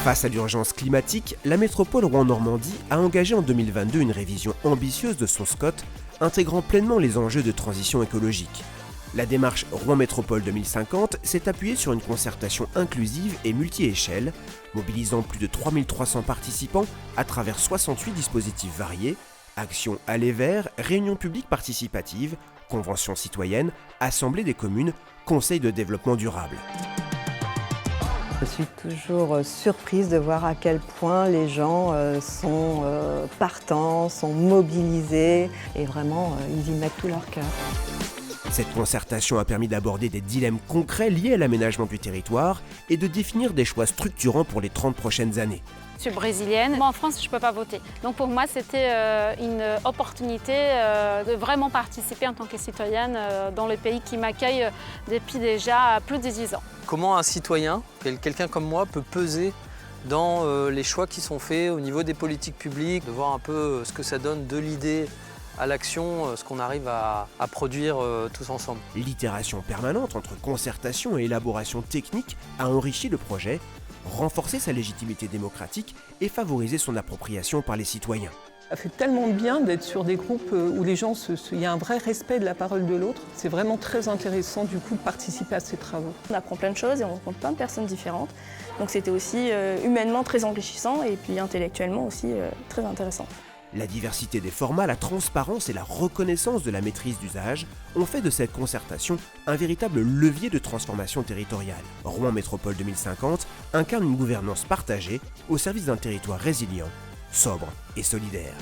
Face à l'urgence climatique, la métropole Rouen-Normandie a engagé en 2022 une révision ambitieuse de son SCOT, intégrant pleinement les enjeux de transition écologique. La démarche Rouen Métropole 2050 s'est appuyée sur une concertation inclusive et multi-échelle, mobilisant plus de 3300 participants à travers 68 dispositifs variés, actions Aller Vert, réunions publiques participatives, conventions citoyennes, assemblées des communes, conseils de développement durable. Je suis toujours surprise de voir à quel point les gens sont partants, sont mobilisés et vraiment ils y mettent tout leur cœur. Cette concertation a permis d'aborder des dilemmes concrets liés à l'aménagement du territoire et de définir des choix structurants pour les 30 prochaines années. Je suis brésilienne. Moi, en France, je ne peux pas voter. Donc pour moi, c'était une opportunité de vraiment participer en tant que citoyenne dans le pays qui m'accueille depuis déjà plus de 10 ans. Comment un citoyen, quelqu'un comme moi, peut peser dans les choix qui sont faits au niveau des politiques publiques, de voir un peu ce que ça donne de l'idée à l'action, ce qu'on arrive à produire tous ensemble. L'itération permanente entre concertation et élaboration technique a enrichi le projet, renforcé sa légitimité démocratique et favorisé son appropriation par les citoyens. Ça fait tellement de bien d'être sur des groupes où les gens, il y a un vrai respect de la parole de l'autre. C'est vraiment très intéressant du coup de participer à ces travaux. On apprend plein de choses et on rencontre plein de personnes différentes. Donc c'était aussi humainement très enrichissant et puis intellectuellement aussi très intéressant. La diversité des formats, la transparence et la reconnaissance de la maîtrise d'usage ont fait de cette concertation un véritable levier de transformation territoriale. Rouen Métropole 2050 incarne une gouvernance partagée au service d'un territoire résilient, sobre et solidaire.